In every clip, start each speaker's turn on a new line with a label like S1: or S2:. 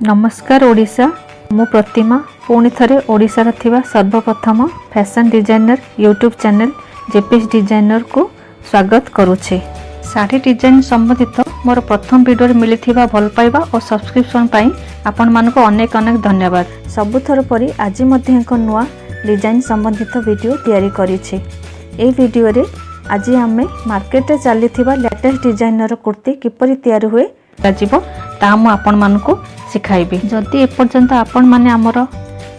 S1: नमस्कार ओडिशा मु प्रतिमा पुणी थरे ओडिशा थिबा सर्वप्रथम fashion designer YouTube channel JPS designer को स्वागत करुछे। साड़ी डिजाइन संबंधित मोर प्रथम वीडियो मिली भल पाइबा और सब्सक्रिप्शन पाई आपण मानको अनेक अनेक धन्यवाद। सबुथर परी आज मध्य एक नुआ डिजाइन संबंधित वीडियो तैयारी करिछे। ए वीडियो रे आज आमे मार्केट रे चली लेटेस्ट डिजाइनर कुर्ती किपरि तैयारी हुए राजीव ता मु आपण मानको सिखाइबी। जदि एपर्यंत आपण माने हमर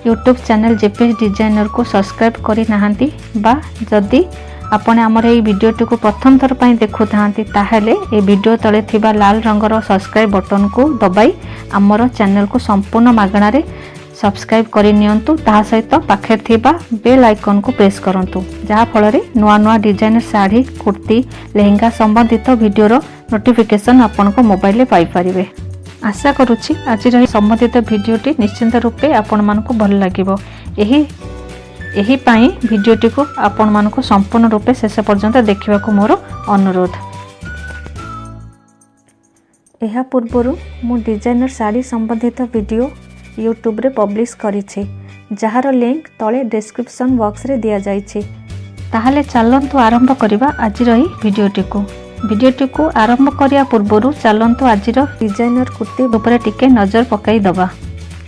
S1: यूट्यूब चैनल जेपीएस डिजाइनर को सब्सक्राइब करि नाहंती बा जदि आपण हमर ए वीडियो को प्रथम थर पई देखु थांती ताहेले ए वीडियो तले थिबा लाल रंगर सब्सक्राइब बटन को दबाई हमर चैनल को संपूर्ण मागणा रे सब्सक्राइब करि नियंतु। ता सहित पाखे थिबा बेल आइकन को प्रेस करंतु जहा फल रे नुआ नुआ डिजाइनर साड़ी कुर्ती लेहेंगा संबंधित वीडियो रो नोटिफिकेशन आपण को मोबाइल रे पाई परिबे। आशा करुछि आज संबंधित वीडियोटी निश्चिंत रूपे आपण मानको भल लागिबो। एही पाई वीडियोटी को आपण मानको संपूर्ण रूपे शेष पर्यंत देखिबा को मोर अनुरोध। एहा पूर्वरु मु डिजाइनर साड़ी संबंधित वीडियो यूट्यूब रे पब्लिश करिछि जहार लिंक तळे डिस्क्रिप्शन बॉक्स रे दिया जाइछि। ताहाले चलंतु आरंभ करिबा आज रही वीडियोटी को आरंभ करिया पूर्वरु चलंतु आजिर डिजाइनर कुर्ती ऊपर टिके नजर पकाई दबा।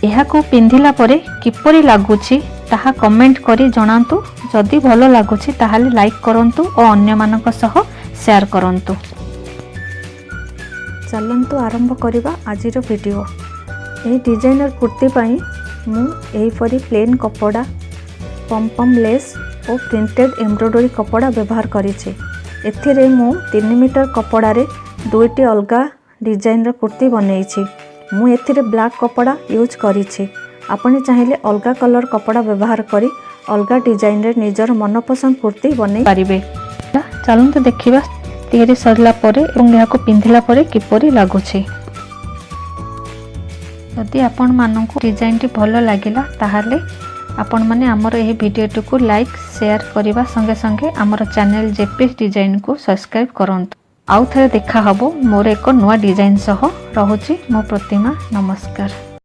S1: एहा को पिंधिला परे किपरि लागुछि ताहा कमेंट करी जणांतु। जदि भलो लागुछि ताहाले लाइक करंतु और अन्य मानक सह शेयर करंतु। चलंतु आरंभ करिबा आजिर वीडियो। ए डिजाइनर कुर्ती पाई मु एही परी प्लेन कपड़ा पम लेस और प्रिंटेड एम्ब्रॉयडरी कपड़ा व्यवहार करिछि। एथिरे मु 3 मीटर कपड़ा रे दुईटी अलगा डिजाइन रो कुर्ती बनैछि। मु एथिरे ब्लैक कपड़ा यूज करिछि। आपने चाहिले अलगा कलर कपड़ा व्यवहार करी अलगा डिजाइन रे निजर मनपसंद कुर्ती बनै पारिबे। चलंतु देखिबा तैयारी सरला परे एवं एहा को पिंधिला परे किपरि लागुछि। यदि आपण मानकु डिजाइन टी भलो लागिला ताहाले आपण माने हमर एही वीडियो को लाइक शेयर करबा संगे संगे हमर चैनल जेपीएस डिजाइन को सब्सक्राइब करंतु। आउ थरे देखा हबो मोर एक नुआ डिजाइन सह रहुछि मो प्रतिमा। नमस्कार।